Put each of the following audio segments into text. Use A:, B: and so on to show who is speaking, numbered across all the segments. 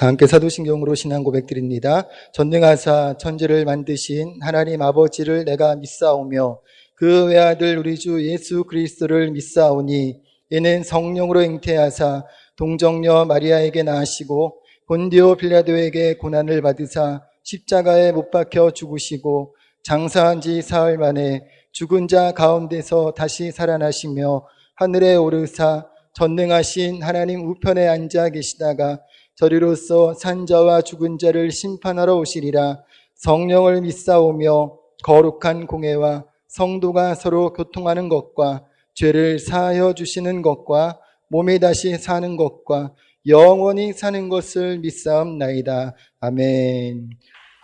A: 다 함께 사도신경으로 신앙 고백드립니다. 전능하사 천지를 만드신 하나님 아버지를 내가 믿사오며 그 외아들 우리 주 예수 그리스도를 믿사오니 이는 성령으로 잉태하사 동정녀 마리아에게 낳으시고 본디오 빌라도에게 고난을 받으사 십자가에 못 박혀 죽으시고 장사한 지 사흘 만에 죽은 자 가운데서 다시 살아나시며 하늘에 오르사 전능하신 하나님 우편에 앉아 계시다가 저리로서 산자와 죽은 자를 심판하러 오시리라. 성령을 믿사오며 거룩한 공회와 성도가 서로 교통하는 것과 죄를 사하여 주시는 것과 몸이 다시 사는 것과 영원히 사는 것을 믿사옵나이다. 아멘.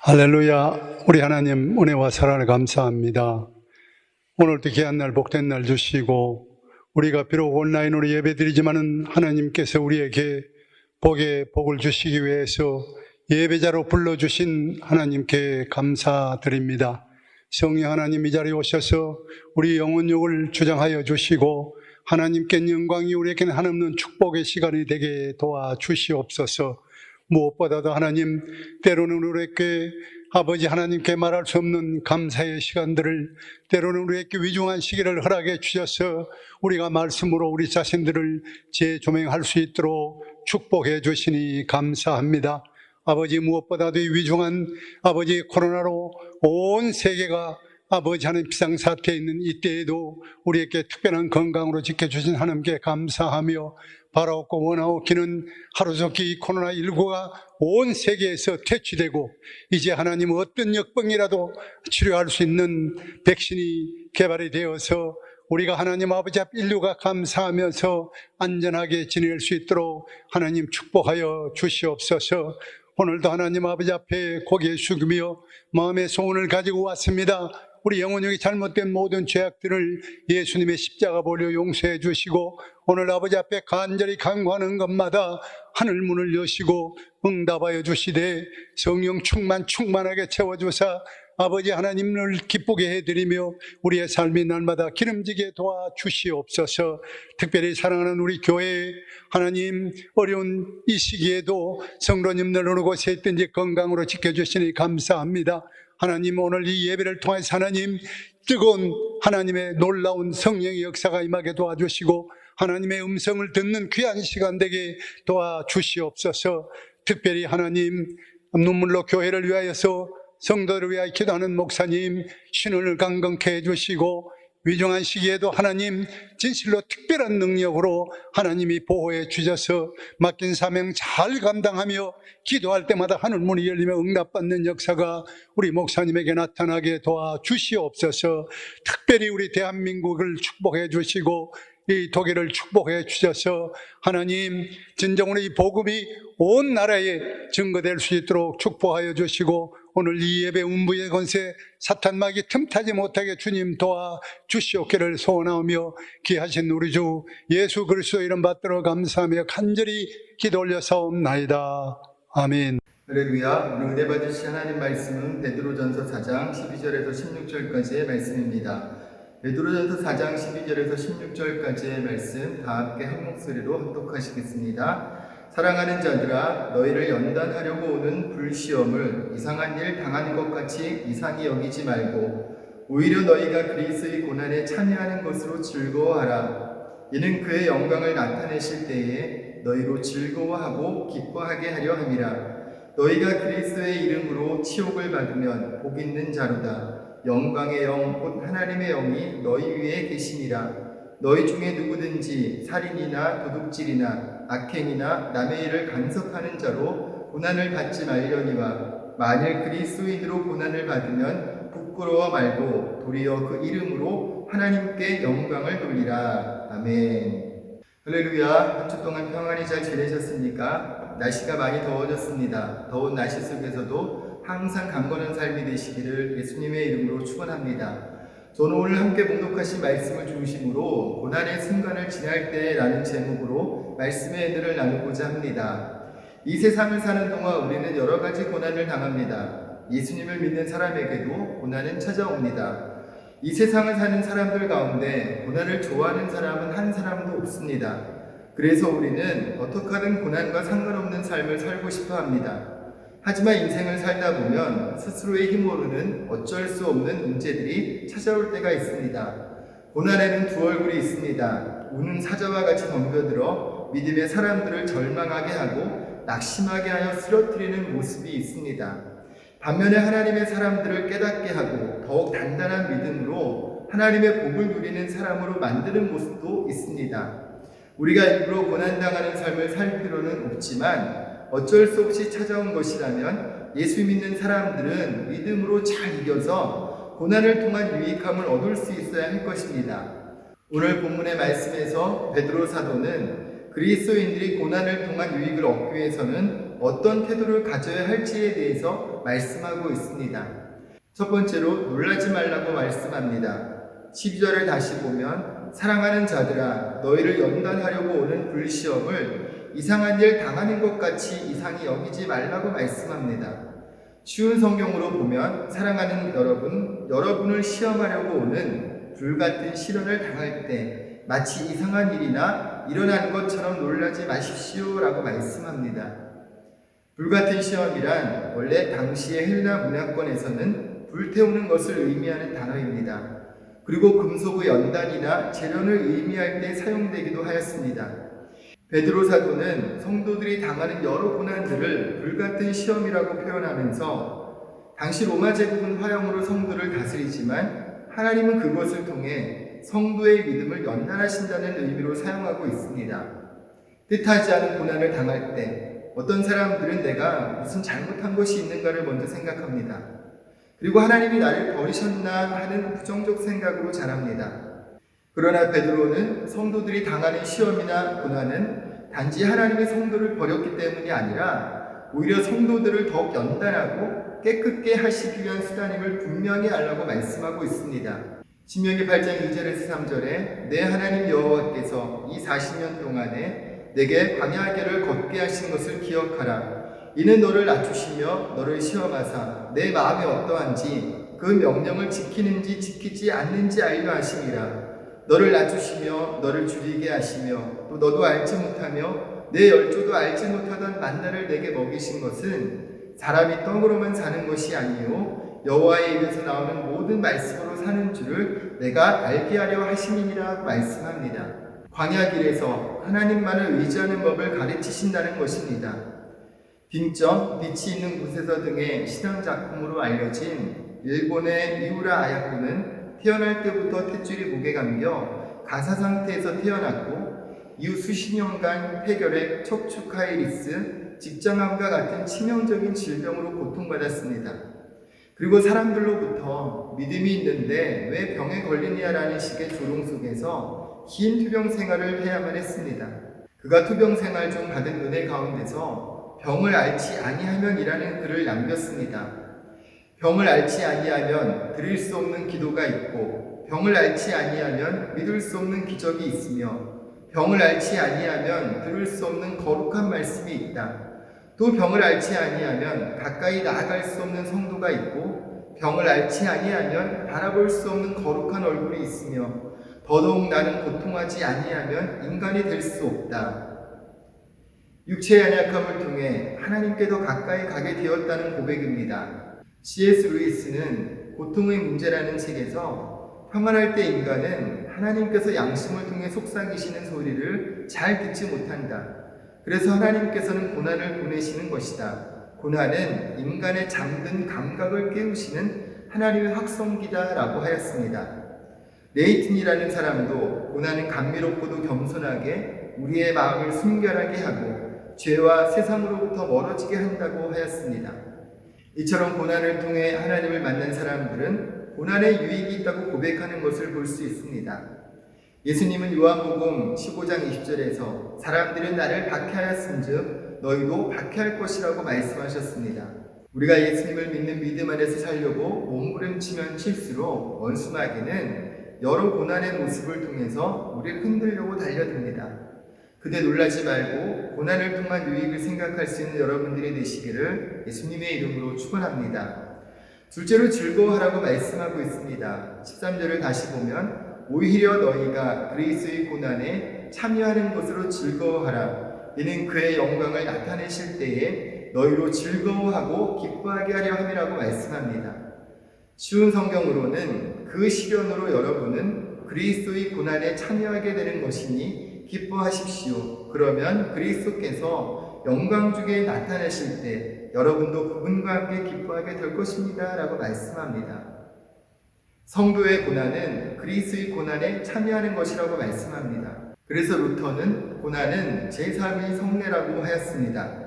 B: 할렐루야. 우리 하나님 은혜와 사랑을 감사합니다. 오늘도 귀한 날 복된 날 주시고 우리가 비록 온라인으로 예배드리지만은 하나님께서 우리에게 복에 복을 주시기 위해서 예배자로 불러주신 하나님께 감사드립니다. 성령 하나님 이 자리에 오셔서 우리 영혼육을 주장하여 주시고 하나님께 영광이 우리에게는 한없는 축복의 시간이 되게 도와주시옵소서. 무엇보다도 하나님, 때로는 우리에게 아버지 하나님께 말할 수 없는 감사의 시간들을, 때로는 우리에게 위중한 시기를 허락해 주셔서 우리가 말씀으로 우리 자신들을 재조명할 수 있도록 축복해 주시니 감사합니다. 아버지, 무엇보다도 이 위중한 아버지 코로나로 온 세계가 아버지 하나님 비상사태에 있는 이때에도 우리에게 특별한 건강으로 지켜주신 하나님께 감사하며 바라옵고 원하옵기는 하루속히 이 코로나19가 온 세계에서 퇴치되고 이제 하나님 어떤 역병이라도 치료할 수 있는 백신이 개발이 되어서 우리가 하나님 아버지 앞 인류가 감사하면서 안전하게 지낼 수 있도록 하나님 축복하여 주시옵소서. 오늘도 하나님 아버지 앞에 고개 숙이며 마음의 소원을 가지고 왔습니다. 우리 영혼력이 잘못된 모든 죄악들을 예수님의 십자가 보려 용서해 주시고 오늘 아버지 앞에 간절히 간구하는 것마다 하늘문을 여시고 응답하여 주시되 성령 충만하게 채워주사 아버지 하나님을 기쁘게 해드리며 우리의 삶이 날마다 기름지게 도와주시옵소서. 특별히 사랑하는 우리 교회 하나님 어려운 이 시기에도 성도님들 어느 곳에 있든지 건강으로 지켜주시니 감사합니다. 하나님 오늘 이 예배를 통해서 하나님 뜨거운 하나님의 놀라운 성령의 역사가 임하게 도와주시고 하나님의 음성을 듣는 귀한 시간 되게 도와주시옵소서. 특별히 하나님 눈물로 교회를 위하여서 성도를 위하여 기도하는 목사님 신원을 강건케 해주시고 위중한 시기에도 하나님 진실로 특별한 능력으로 하나님이 보호해 주셔서 맡긴 사명 잘 감당하며 기도할 때마다 하늘문이 열리며 응답받는 역사가 우리 목사님에게 나타나게 도와주시옵소서. 특별히 우리 대한민국을 축복해 주시고 이 독일을 축복해 주셔서 하나님 진정으로 이 복음이 온 나라에 증거될 수 있도록 축복하여 주시고 오늘 이 예배 운부의 권세 사탄막이 틈타지 못하게 주님 도와주시옵기를 소원하며 귀하신 우리 주 예수 그리스도 이름 받들어 감사하며 간절히 기도 올려사옵나이다. 아멘.
A: 할렐루야. 오늘 은혜 받으신 하나님 말씀은 베드로전서 4장 12절에서 16절까지의 말씀입니다. 베드로전서 4장 12절에서 16절까지의 말씀 다 함께 한 목소리로 합독하시겠습니다. 사랑하는 자들아, 너희를 연단하려고 오는 불시험을 이상한 일 당하는 것 같이 이상히 여기지 말고 오히려 너희가 그리스도의 고난에 참여하는 것으로 즐거워하라. 이는 그의 영광을 나타내실 때에 너희로 즐거워하고 기뻐하게 하려 함이라. 너희가 그리스도의 이름으로 치욕을 받으면 복 있는 자로다. 영광의 영 곧 하나님의 영이 너희 위에 계시니라. 너희 중에 누구든지 살인이나 도둑질이나 악행이나 남의 일을 간섭하는 자로 고난을 받지 말려니와 만일 그리스도인으로 고난을 받으면 부끄러워 말고 도리어 그 이름으로 하나님께 영광을 돌리라. 아멘. 할렐루야. 한 주 동안 평안히 잘 지내셨습니까? 날씨가 많이 더워졌습니다. 더운 날씨 속에서도 항상 강건한 삶이 되시기를 예수님의 이름으로 축원합니다. 저는 오늘 함께 봉독하신 말씀을 중심으로 고난의 순간을 지날 때라는 제목으로 말씀의 은혜를 나누고자 합니다. 이 세상을 사는 동안 우리는 여러 가지 고난을 당합니다. 예수님을 믿는 사람에게도 고난은 찾아옵니다. 이 세상을 사는 사람들 가운데 고난을 좋아하는 사람은 한 사람도 없습니다. 그래서 우리는 어떻게 하든 고난과 상관없는 삶을 살고 싶어 합니다. 하지만 인생을 살다 보면 스스로의 힘으로는 어쩔 수 없는 문제들이 찾아올 때가 있습니다. 고난에는 두 얼굴이 있습니다. 우는 사자와 같이 덤벼들어 믿음의 사람들을 절망하게 하고 낙심하게 하여 쓰러뜨리는 모습이 있습니다. 반면에 하나님의 사람들을 깨닫게 하고 더욱 단단한 믿음으로 하나님의 복을 누리는 사람으로 만드는 모습도 있습니다. 우리가 일부러 고난당하는 삶을 살 필요는 없지만 어쩔 수 없이 찾아온 것이라면 예수 믿는 사람들은 믿음으로 잘 이겨서 고난을 통한 유익함을 얻을 수 있어야 할 것입니다. 오늘 본문의 말씀에서 베드로 사도는 그리스도인들이 고난을 통한 유익을 얻기 위해서는 어떤 태도를 가져야 할지에 대해서 말씀하고 있습니다. 첫 번째로 놀라지 말라고 말씀합니다. 12절을 다시 보면 사랑하는 자들아 너희를 연단하려고 오는 불시험을 이상한 일 당하는 것 같이 이상히 여기지 말라고 말씀합니다. 쉬운 성경으로 보면 사랑하는 여러분을 시험하려고 오는 불같은 시련을 당할 때 마치 이상한 일이나 일어난 것처럼 놀라지 마십시오 라고 말씀합니다. 불같은 시험이란 원래 당시의 헬라 문화권에서는 불태우는 것을 의미하는 단어입니다. 그리고 금속의 연단이나 재련을 의미할 때 사용되기도 하였습니다. 베드로 사도는 성도들이 당하는 여러 고난들을 불같은 시험이라고 표현하면서 당시 로마 제국은 화형으로 성도를 다스리지만 하나님은 그것을 통해 성도의 믿음을 연단하신다는 의미로 사용하고 있습니다. 뜻하지 않은 고난을 당할 때 어떤 사람들은 내가 무슨 잘못한 것이 있는가를 먼저 생각합니다. 그리고 하나님이 나를 버리셨나 하는 부정적 생각으로 자랍니다. 그러나 베드로는 성도들이 당하는 시험이나 고난은 단지 하나님의 성도를 버렸기 때문이 아니라 오히려 성도들을 더욱 연단하고 깨끗게 하시기 위한 수단임을 분명히 알라고 말씀하고 있습니다. 신명기 8장 2절에서 3절에 내 하나님 여호와께서 이 40년 동안에 내게 광야길을 걷게 하신 것을 기억하라. 이는 너를 낮추시며 너를 시험하사 내 마음이 어떠한지 그 명령을 지키는지 지키지 않는지 알려 하심이라. 너를 낮추시며 너를 줄이게 하시며 또 너도 알지 못하며 내 열조도 알지 못하던 만나를 내게 먹이신 것은 사람이 떡으로만 사는 것이 아니요 여호와의 입에서 나오는 모든 말씀으로 사는 줄을 내가 알게 하려 하심이니라 말씀합니다. 광야길에서 하나님만을 의지하는 법을 가르치신다는 것입니다. 빙점, 빛이 있는 곳에서 등의 신앙작품으로 알려진 일본의 미우라 아야코는 태어날 때부터 탯줄이 목에 감겨 가사 상태에서 태어났고 이후 수십 년간 폐결핵, 척추 카이리스, 직장암과 같은 치명적인 질병으로 고통받았습니다. 그리고 사람들로부터 믿음이 있는데 왜 병에 걸리냐라는 식의 조롱 속에서 긴 투병 생활을 해야만 했습니다. 그가 투병 생활 중 받은 은혜 가운데서 병을 앓지 아니하면이라는 글을 남겼습니다. 병을 앓지 아니하면 드릴 수 없는 기도가 있고 병을 앓지 아니하면 믿을 수 없는 기적이 있으며 병을 앓지 아니하면 들을 수 없는 거룩한 말씀이 있다. 또 병을 앓지 아니하면 가까이 나아갈 수 없는 성도가 있고 병을 앓지 아니하면 바라볼 수 없는 거룩한 얼굴이 있으며 더더욱 나는 고통하지 아니하면 인간이 될 수 없다. 육체의 연약함을 통해 하나님께 더 가까이 가게 되었다는 고백입니다. C.S. 루이스는 고통의 문제라는 책에서 평안할 때 인간은 하나님께서 양심을 통해 속삭이시는 소리를 잘 듣지 못한다. 그래서 하나님께서는 고난을 보내시는 것이다. 고난은 인간의 잠든 감각을 깨우시는 하나님의 확성기다 라고 하였습니다. 레이튼이라는 사람도 고난은 감미롭고도 겸손하게 우리의 마음을 순결하게 하고 죄와 세상으로부터 멀어지게 한다고 하였습니다. 이처럼 고난을 통해 하나님을 만난 사람들은 고난에 유익이 있다고 고백하는 것을 볼 수 있습니다. 예수님은 요한복음 15장 20절에서 사람들은 나를 박해하였은즉 너희도 박해할 것이라고 말씀하셨습니다. 우리가 예수님을 믿는 믿음 안에서 살려고 몸부림치면 칠수록 원수마귀는 여러 고난의 모습을 통해서 우리를 흔들려고 달려듭니다. 그대 놀라지 말고 고난을 통한 유익을 생각할 수 있는 여러분들이 되시기를 예수님의 이름으로 축원합니다. 둘째로 즐거워하라고 말씀하고 있습니다. 13절을 다시 보면 오히려 너희가 그리스도의 고난에 참여하는 것으로 즐거워하라. 이는 그의 영광을 나타내실 때에 너희로 즐거워하고 기뻐하게 하려 함이라고 말씀합니다. 쉬운 성경으로는 그 시련으로 여러분은 그리스도의 고난에 참여하게 되는 것이니 기뻐하십시오. 그러면 그리스도께서 영광 중에 나타나실 때 여러분도 그분과 함께 기뻐하게 될 것입니다. 라고 말씀합니다. 성도의 고난은 그리스도의 고난에 참여하는 것이라고 말씀합니다. 그래서 루터는 고난은 제 삶의 성례라고 하였습니다.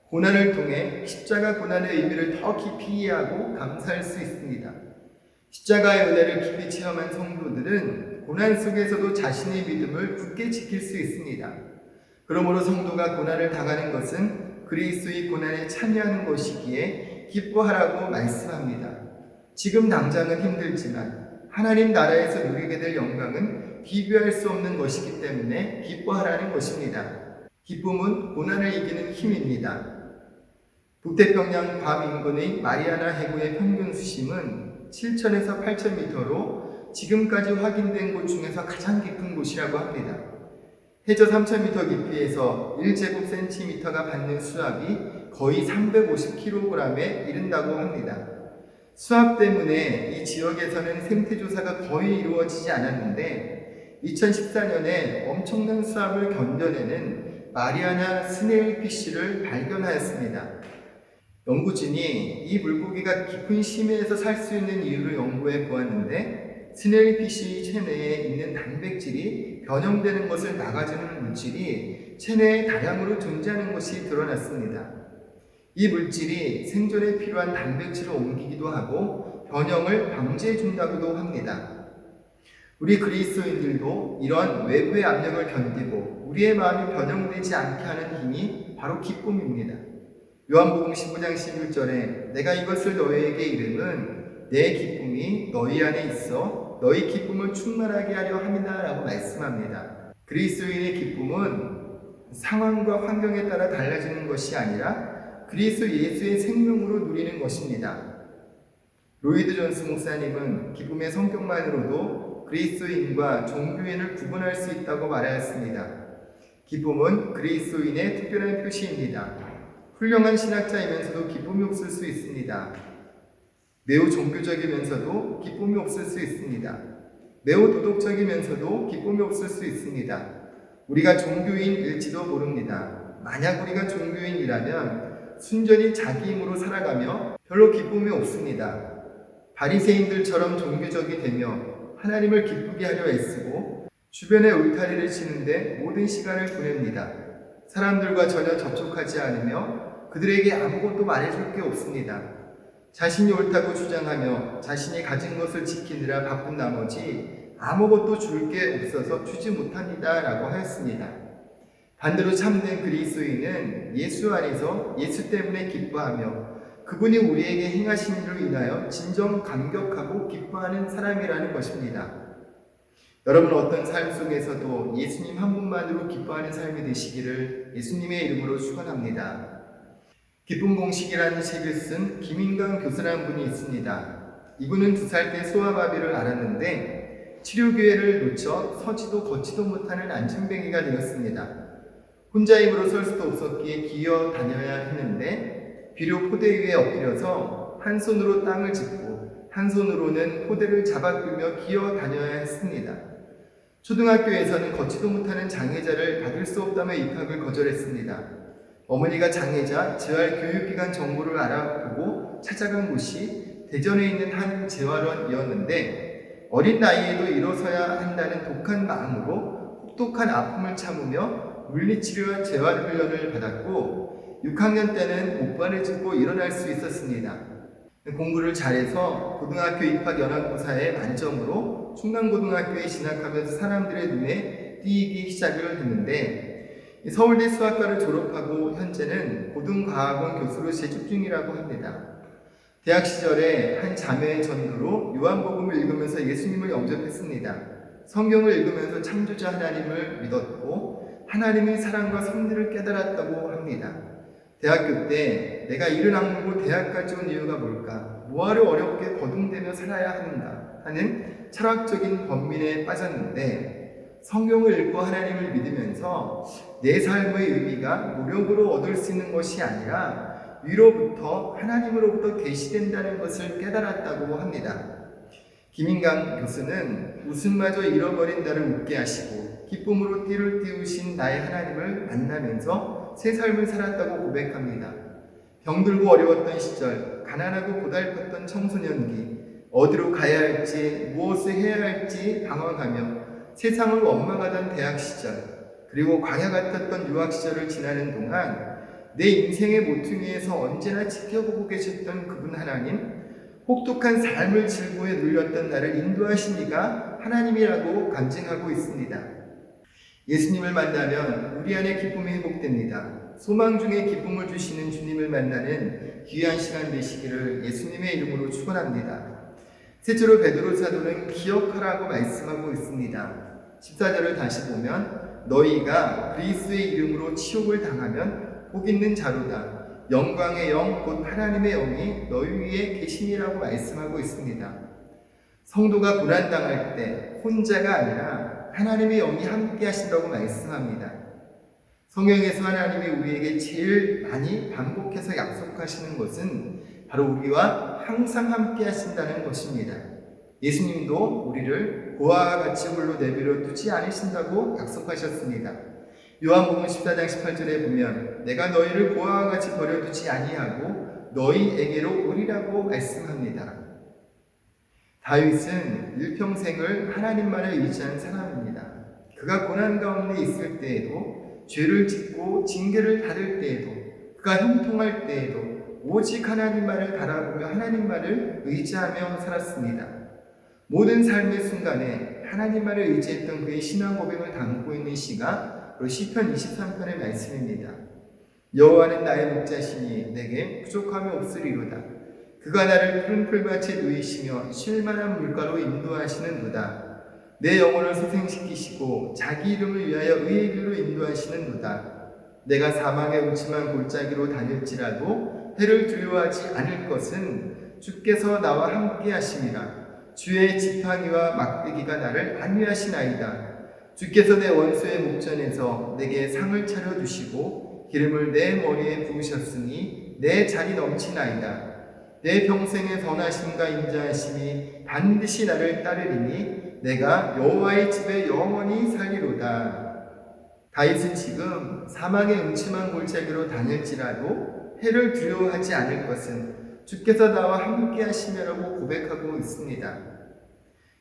A: 고난을 통해 십자가 고난의 의미를 더 깊이 이해하고 감사할 수 있습니다. 십자가의 은혜를 깊이 체험한 성도들은 고난 속에서도 자신의 믿음을 굳게 지킬 수 있습니다. 그러므로 성도가 고난을 당하는 것은 그리스도의 고난에 참여하는 것이기에 기뻐하라고 말씀합니다. 지금 당장은 힘들지만 하나님 나라에서 누리게 될 영광은 비교할 수 없는 것이기 때문에 기뻐하라는 것입니다. 기쁨은 고난을 이기는 힘입니다. 북태평양 괌 인근의 마리아나 해구의 평균 수심은 7,000에서 8,000m로 지금까지 확인된 곳 중에서 가장 깊은 곳이라고 합니다. 해저 3,000m 깊이에서 1제곱센티미터가 받는 수압이 거의 350kg에 이른다고 합니다. 수압 때문에 이 지역에서는 생태조사가 거의 이루어지지 않았는데 2014년에 엄청난 수압을 견뎌내는 마리아나 스네일피쉬를 발견하였습니다. 연구진이 이 물고기가 깊은 심해에서 살 수 있는 이유를 연구해 보았는데 스네일피쉬 체내에 있는 단백질이 변형되는 것을 막아주는 물질이 체내에 다량으로 존재하는 것이 드러났습니다. 이 물질이 생존에 필요한 단백질을 옮기기도 하고 변형을 방지해 준다고도 합니다. 우리 그리스도인들도 이런 외부의 압력을 견디고 우리의 마음이 변형되지 않게 하는 힘이 바로 기쁨입니다. 요한복음 15장 11절에 내가 이것을 너희에게 이름은 내 기쁨이 너희 안에 있어 너희 기쁨을 충만하게 하려 함이다 라고 말씀합니다. 그리스도인의 기쁨은 상황과 환경에 따라 달라지는 것이 아니라 그리스도 예수의 생명으로 누리는 것입니다. 로이드 존스 목사님은 기쁨의 성격만으로도 그리스도인과 종교인을 구분할 수 있다고 말하였습니다. 기쁨은 그리스도인의 특별한 표시입니다. 훌륭한 신학자이면서도 기쁨이 없을 수 있습니다. 매우 종교적이면서도 기쁨이 없을 수 있습니다. 매우 도덕적이면서도 기쁨이 없을 수 있습니다. 우리가 종교인일지도 모릅니다. 만약 우리가 종교인이라면 순전히 자기 힘으로 살아가며 별로 기쁨이 없습니다. 바리새인들처럼 종교적이 되며 하나님을 기쁘게 하려 애쓰고 주변에 울타리를 치는데 모든 시간을 보냅니다. 사람들과 전혀 접촉하지 않으며 그들에게 아무것도 말해줄 게 없습니다. 자신이 옳다고 주장하며 자신이 가진 것을 지키느라 바쁜 나머지 아무것도 줄 게 없어서 주지 못합니다 라고 하였습니다. 반대로 참된 그리스도인은 예수 안에서 예수 때문에 기뻐하며 그분이 우리에게 행하신 일로 인하여 진정 감격하고 기뻐하는 사람이라는 것입니다. 여러분 어떤 삶 속에서도 예수님 한 분만으로 기뻐하는 삶이 되시기를 예수님의 이름으로 축원합니다. 기쁨 공식이라는 책을 쓴 김인강 교수라는 분이 있습니다. 이분은 2살 때 소아마비를 앓았는데 치료기회를 놓쳐 서지도 걷지도 못하는 안진뱅이가 되었습니다. 혼자 힘으로 설 수도 없었기에 기어 다녀야 했는데 비료 포대 위에 엎드려서 한 손으로 땅을 짚고 한 손으로는 포대를 잡아 끌며 기어 다녀야 했습니다. 초등학교에서는 걷지도 못하는 장애자를 받을 수 없다며 입학을 거절했습니다. 어머니가 장애자 재활교육기관 정보를 알아보고 찾아간 곳이 대전에 있는 한 재활원이었는데 어린 나이에도 일어서야 한다는 독한 마음으로 혹독한 아픔을 참으며 물리치료와 재활훈련을 받았고 6학년 때는 목발을 짚고 일어날 수 있었습니다. 공부를 잘해서 고등학교 입학 연합고사에 만점으로 충남고등학교에 진학하면서 사람들의 눈에 띄기 시작을 했는데 서울대 수학과를 졸업하고 현재는 고등과학원 교수로 재직 중이라고 합니다. 대학 시절에 한 자매의 전도로 요한복음을 읽으면서 예수님을 영접했습니다. 성경을 읽으면서 창조자 하나님을 믿었고 하나님의 사랑과 섭리를 깨달았다고 합니다. 대학교 때 내가 이를 악물고 대학까지 온 이유가 뭘까? 뭐하러 어렵게 거둥대며 살아야 하는가? 하는 철학적인 번민에 빠졌는데 성경을 읽고 하나님을 믿으면서 내 삶의 의미가 노력으로 얻을 수 있는 것이 아니라 위로부터 하나님으로부터 계시된다는 것을 깨달았다고 합니다. 김인강 교수는 웃음마저 잃어버린 나를 웃게 하시고 기쁨으로 띠를 띄우신 나의 하나님을 만나면서 새 삶을 살았다고 고백합니다. 병들고 어려웠던 시절, 가난하고 고달팠던 청소년기, 어디로 가야 할지, 무엇을 해야 할지 방황하며 세상을 원망하던 대학 시절, 그리고 광야 같았던 유학 시절을 지나는 동안 내 인생의 모퉁이에서 언제나 지켜보고 계셨던 그분 하나님, 혹독한 삶을 즐거에 눌렸던 나를 인도하신 이가 하나님이라고 간증하고 있습니다. 예수님을 만나면 우리 안에 기쁨이 회복됩니다. 소망 중에 기쁨을 주시는 주님을 만나는 귀한 시간 되시기를 예수님의 이름으로 축원합니다. 셋째로 베드로 사도는 기억하라고 말씀하고 있습니다. 14절을 다시 보면 너희가 그리스도의 이름으로 치욕을 당하면 복 있는 자로다. 영광의 영 곧 하나님의 영이 너희 위에 계심이라고 말씀하고 있습니다. 성도가 고난당할 때 혼자가 아니라 하나님의 영이 함께 하신다고 말씀합니다. 성경에서 하나님이 우리에게 제일 많이 반복해서 약속하시는 것은 바로 우리와 항상 함께 하신다는 것입니다. 예수님도 우리를 고아와 같이 홀로 내버려 두지 않으신다고 약속하셨습니다. 요한복음 14장 18절에 보면 내가 너희를 고아와 같이 버려두지 아니하고 너희에게로 오리라고 말씀합니다. 다윗은 일평생을 하나님만을 의지한 사람입니다. 그가 고난 가운데 있을 때에도 죄를 짓고 징계를 받을 때에도 그가 형통할 때에도 오직 하나님만을 바라보며 하나님만을 의지하며 살았습니다. 모든 삶의 순간에 하나님만을 의지했던 그의 신앙 고백을 담고 있는 시가 시편 23편의 말씀입니다. 여호와는 나의 목자시니 내게 부족함이 없으리로다. 그가 나를 푸른 풀밭에 누이시며 쉴만한 물가로 인도하시는도다. 내 영혼을 소생시키시고 자기 이름을 위하여 의의 길로 인도하시는도다. 내가 사망의 음침한 골짜기로 다닐지라도 해를 두려워하지 않을 것은 주께서 나와 함께 하심이라. 주의 지팡이와 막대기가 나를 안위하시나이다. 주께서 내 원수의 목전에서 내게 상을 차려주시고 기름을 내 머리에 부으셨으니 내 잔이 넘치나이다. 내 평생의 선하심과 인자하심이 반드시 나를 따르리니 내가 여호와의 집에 영원히 살리로다. 다윗은 지금 사망의 음침한 골짜기로 다닐지라도 해를 두려워하지 않을 것은 주께서 나와 함께 하시며라고 고백하고 있습니다.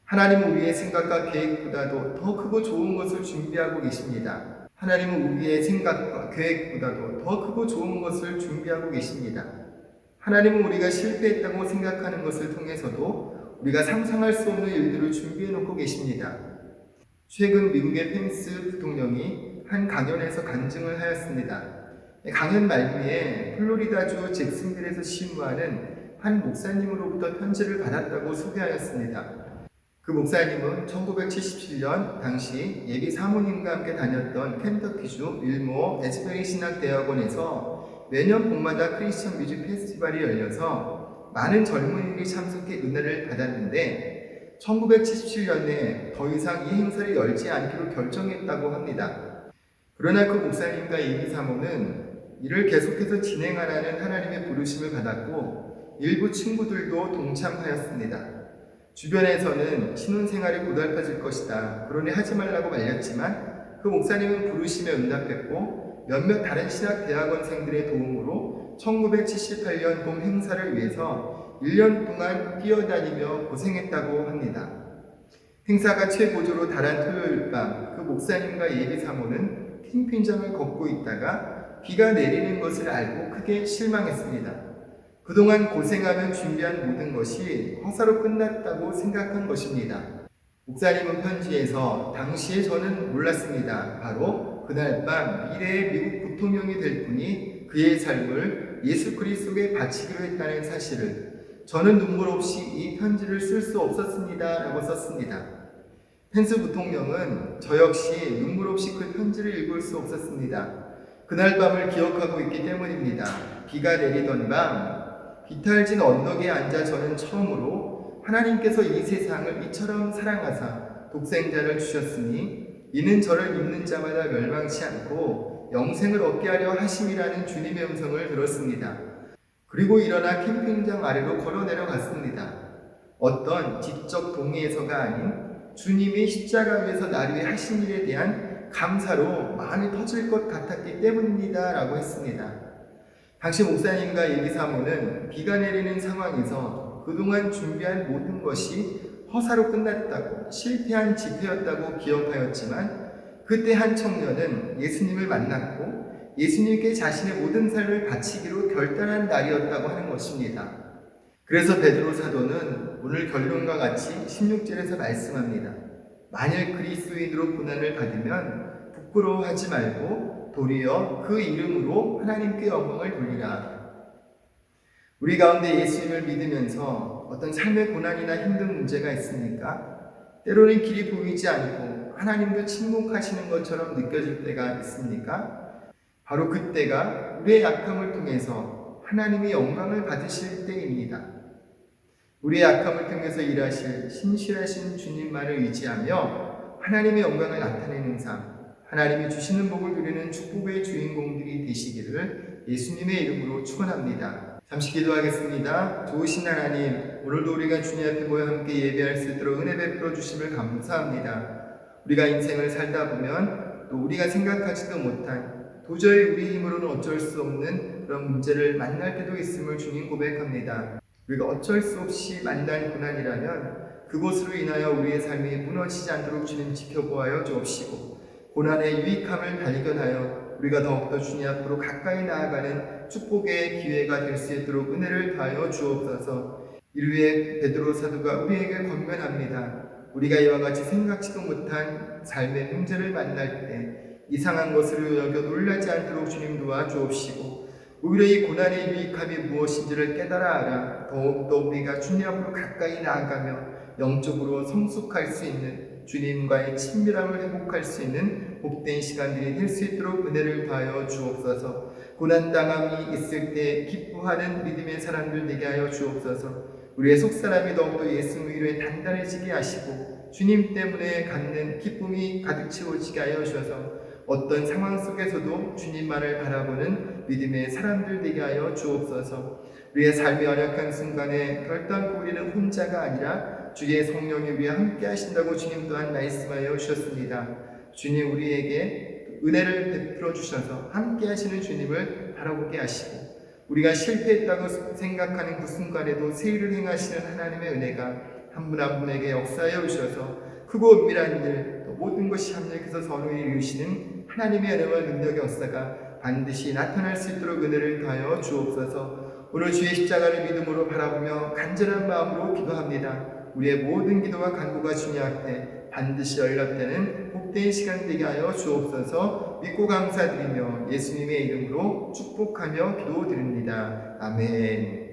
A: 하나님은 우리의 생각과 계획보다도 더 크고 좋은 것을 준비하고 계십니다. 하나님은 우리의 생각과 계획보다도 더 크고 좋은 것을 준비하고 계십니다. 하나님은 우리가 실패했다고 생각하는 것을 통해서도 우리가 상상할 수 없는 일들을 준비해 놓고 계십니다. 최근 미국의 펜스 부통령이 한 강연에서 간증을 하였습니다. 강연 말미에 플로리다주 잭슨빌에서 신무하는 한 목사님으로부터 편지를 받았다고 소개하였습니다. 그 목사님은 1977년 당시 예비 사모님과 함께 다녔던 켄터키주 윌모 에즈베리 신학대학원에서 매년 봄마다 크리스천 뮤직 페스티벌이 열려서 많은 젊은이들이 참석해 은혜를 받았는데 1977년에 더 이상 이 행사를 열지 않기로 결정했다고 합니다. 그러나 그 목사님과 예비 사모는 이를 계속해서 진행하라는 하나님의 부르심을 받았고 일부 친구들도 동참하였습니다. 주변에서는 신혼생활이 고달파질 것이다. 그러니 하지 말라고 말렸지만 그 목사님은 부르심에 응답했고 몇몇 다른 신학대학원생들의 도움으로 1978년 봄 행사를 위해서 1년 동안 뛰어다니며 고생했다고 합니다. 행사가 최고조로 달한 토요일 밤 그 목사님과 예비사모는 캠핑장을 걷고 있다가 비가 내리는 것을 알고 크게 실망했습니다. 그동안 고생하며 준비한 모든 것이 허사로 끝났다고 생각한 것입니다. 목사님은 편지에서 당시에 저는 몰랐습니다. 바로 그날 밤 미래의 미국 부통령이 될 분이 그의 삶을 예수 그리스도에 바치기로 했다는 사실을 저는 눈물 없이 이 편지를 쓸 수 없었습니다. 라고 썼습니다. 펜스 부통령은 저 역시 눈물 없이 그 편지를 읽을 수 없었습니다. 그날 밤을 기억하고 있기 때문입니다. 비가 내리던 밤 비탈진 언덕에 앉아 저는 처음으로 하나님께서 이 세상을 이처럼 사랑하사 독생자를 주셨으니 이는 저를 믿는 자마다 멸망치 않고 영생을 얻게 하려 하심이라는 주님의 음성을 들었습니다. 그리고 일어나 캠핑장 아래로 걸어 내려갔습니다. 어떤 지적 동의에서가 아닌 주님이 십자가 위에서 나를 위해 하신 일에 대한 감사로 마음이 터질 것 같았기 때문입니다 라고 했습니다. 당시 목사님과 예비사모는 비가 내리는 상황에서 그동안 준비한 모든 것이 허사로 끝났다고, 실패한 집회였다고 기억하였지만 그때 한 청년은 예수님을 만났고 예수님께 자신의 모든 삶을 바치기로 결단한 날이었다고 하는 것입니다. 그래서 베드로 사도는 오늘 결론과 같이 16절에서 말씀합니다. 만일 그리스도인으로 고난을 받으면 부끄러워하지 말고 도리어 그 이름으로 하나님께 영광을 돌리라. 우리 가운데 예수님을 믿으면서 어떤 삶의 고난이나 힘든 문제가 있습니까? 때로는 길이 보이지 않고 하나님도 침묵하시는 것처럼 느껴질 때가 있습니까? 바로 그때가 우리의 약함을 통해서 하나님이 영광을 받으실 때입니다. 우리의 약함을 통해서 일하실 신실하신 주님만을 의지하며 하나님의 영광을 나타내는 삶, 하나님이 주시는 복을 누리는 축복의 주인공들이 되시기를 예수님의 이름으로 축원합니다. 잠시 기도하겠습니다. 좋으신 하나님, 오늘도 우리가 주님 앞에 모여 함께 예배할 수 있도록 은혜 베풀어 주심을 감사합니다. 우리가 인생을 살다 보면 또 우리가 생각하지도 못한 도저히 우리 힘으로는 어쩔 수 없는 그런 문제를 만날 때도 있음을 주님 고백합니다. 우리가 어쩔 수 없이 만난 고난이라면 그것으로 인하여 우리의 삶이 무너지지 않도록 주님 지켜보아여 주옵시고 고난의 유익함을 발견하여 우리가 더욱더 주님 앞으로 가까이 나아가는 축복의 기회가 될 수 있도록 은혜를 다하여 주옵소서. 이를 위해 베드로 사도가 우리에게 권면합니다. 우리가 이와 같이 생각지도 못한 삶의 문제를 만날 때 이상한 것으로 여겨 놀라지 않도록 주님 도와주옵시고 오히려 이 고난의 유익함이 무엇인지를 깨달아 알아 더욱더 우리가 주님 앞으로 가까이 나아가며 영적으로 성숙할 수 있는 주님과의 친밀함을 회복할 수 있는 복된 시간들이 될 수 있도록 은혜를 더하여 주옵소서. 고난당함이 있을 때 기뻐하는 믿음의 사람들 되게 하여 주옵소서. 우리의 속사람이 더욱더 예수 위로에 단단해지게 하시고 주님 때문에 갖는 기쁨이 가득 채워지게 하여 주셔서 어떤 상황 속에서도 주님만을 바라보는 믿음의 사람들 되게 하여 주옵소서. 우리의 삶의 연약한 순간에 결단코 우리는 혼자가 아니라 주의 성령이 우리와 함께 하신다고 주님 또한 말씀하여 주셨습니다. 주님 우리에게 은혜를 베풀어 주셔서 함께 하시는 주님을 바라보게 하시고 우리가 실패했다고 생각하는 그 순간에도 새 일을 행하시는 하나님의 은혜가 한 분 한 분에게 역사하여 주셔서 크고 은밀한 일, 또 모든 것이 합력해서 선을 이루시는 하나님의 은혜와 능력의 역사가 반드시 나타날 수 있도록 은혜를 더하여 주옵소서. 오늘 주의 십자가를 믿음으로 바라보며 간절한 마음으로 기도합니다. 우리의 모든 기도와 간구가 주님 앞에 반드시 연락되는 복된 시간 되게 하여 주옵소서. 믿고 감사드리며 예수님의 이름으로 축복하며 기도드립니다. 아멘.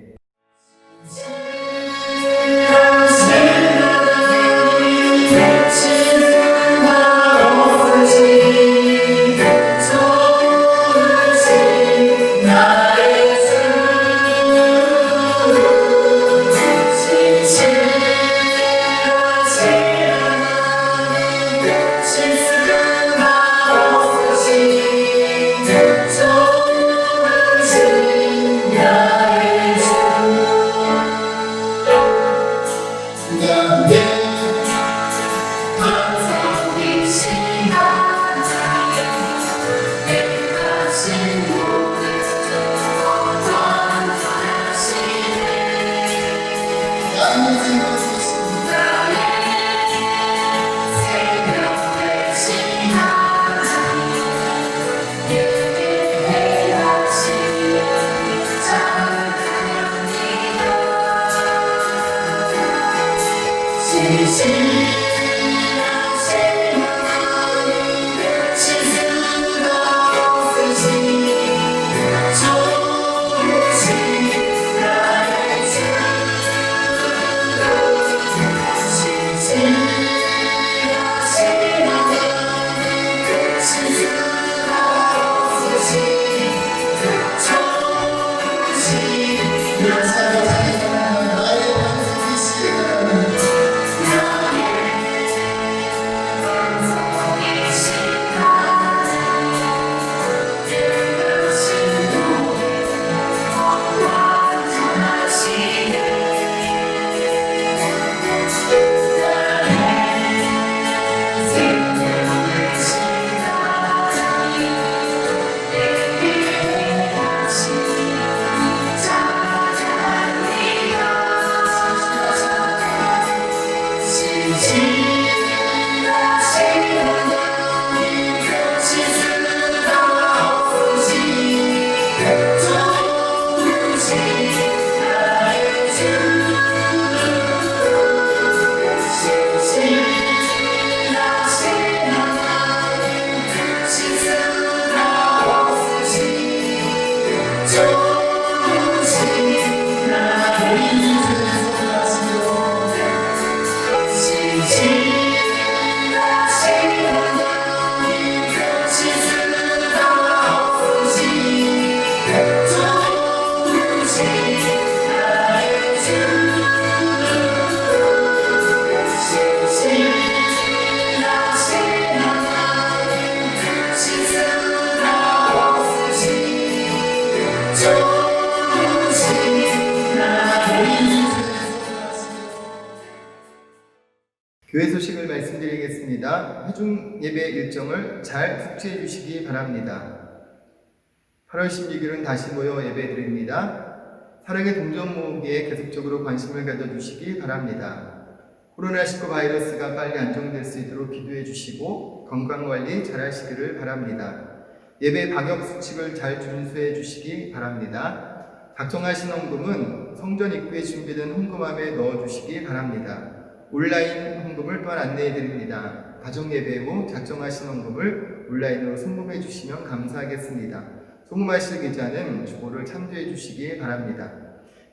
A: 교회 소식을 말씀드리겠습니다. 회중 예배 일정을 잘 숙지해 주시기 바랍니다. 8월 16일은 다시 모여 예배 드립니다. 사랑의 동전 모으기에 계속적으로 관심을 가져주시기 바랍니다. 코로나19 바이러스가 빨리 안정될 수 있도록 기도해 주시고 건강관리 잘 하시기를 바랍니다. 예배 방역 수칙을 잘 준수해 주시기 바랍니다. 작정하신 헌금은 성전 입구에 준비된 헌금함에 넣어주시기 바랍니다. 온라인 헌금을 또한 안내해 드립니다. 가정예배 후 작정하신 헌금을 온라인으로 송금해 주시면 감사하겠습니다. 송금하실 계좌는 주보를 참조해 주시기 바랍니다.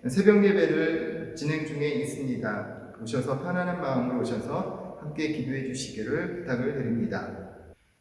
A: 새벽 예배를 진행 중에 있습니다. 오셔서 편안한 마음으로 오셔서 함께 기도해 주시기를 부탁을 드립니다.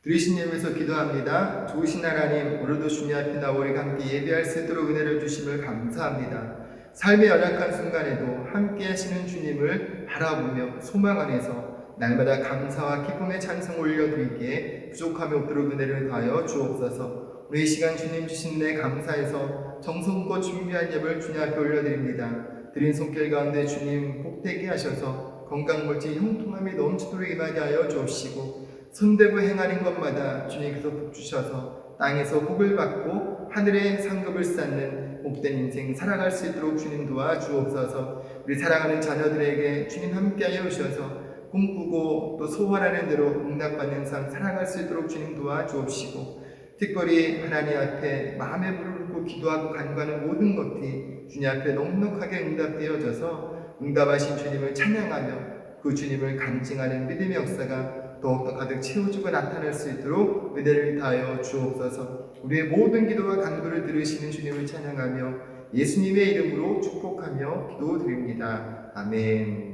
A: 들으신 예배에서 기도합니다. 좋으신 하나님, 오늘도 주님 앞에 나오리가 함께 예배할 수 있도록 은혜를 주심을 감사합니다. 삶의 연약한 순간에도 함께 하시는 주님을 바라보며 소망 안에서 날마다 감사와 기쁨의 찬송 올려드리기에 부족함이 없도록 은혜를 더하여 주옵소서. 우리 이 시간 주님 주신 은혜 감사해서 정성껏 준비한 예배를 주님 앞에 올려드립니다. 드린 손길 가운데 주님 복되게 하셔서 건강물질 형통함이 넘치도록 임하게 하여 주옵시고 손대고 행하는 것마다 주님께서 복 주셔서 땅에서 복을 받고 하늘의 상급을 쌓는 복된 인생 살아갈 수 있도록 주님 도와주옵소서. 우리 사랑하는 자녀들에게 주님 함께하여 주셔서 꿈꾸고 또 소원하는 대로 응답받는 삶 살아갈 수 있도록 주님 도와주옵시고 특별히 하나님 앞에 마음의 불을 긋고 기도하고 간구하는 모든 것들이 주님 앞에 넉넉하게 응답되어져서 응답하신 주님을 찬양하며 그 주님을 간증하는 믿음의 역사가 더욱더 가득 채워주고 나타날 수 있도록 은혜를 다하여 주옵소서. 우리의 모든 기도와 간구를 들으시는 주님을 찬양하며 예수님의 이름으로 축복하며 기도드립니다. 아멘.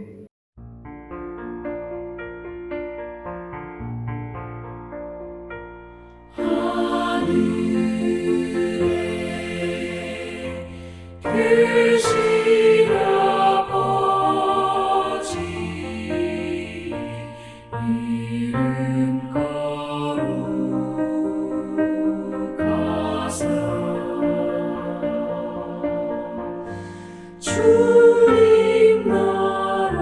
C: 주님 나라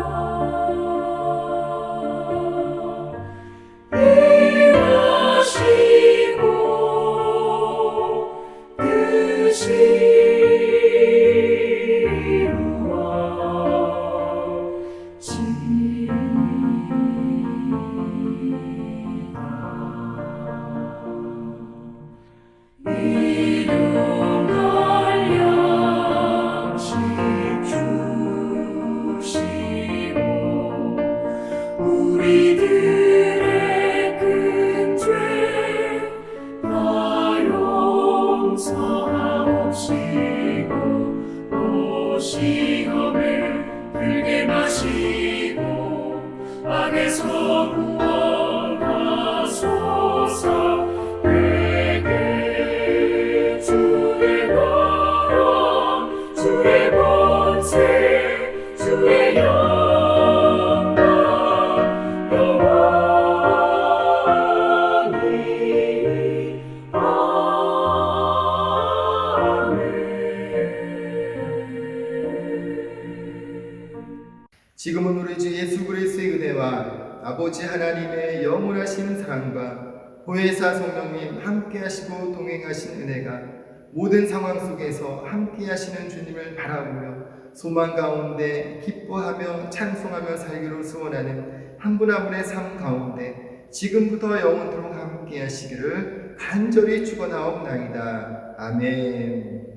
C: 일하시고 뜻이 우리들의 큰 죄 다 용서하옵시고 또 시험에 들게 마시고 악에서 구원하소서. 내게 주의 나라 주의 권세 주의
A: 지금은 우리 주 예수 그리스도의 은혜와 아버지 하나님의 영원하신 사랑과 보혜사 성령님 함께하시고 동행하신 은혜가 모든 상황 속에서 함께하시는 주님을 바라보며 소망 가운데 기뻐하며 찬송하며 살기로 소원하는 한 분 한 분의 삶 가운데 지금부터 영원토록 함께하시기를 간절히 축원하옵나이다. 아멘.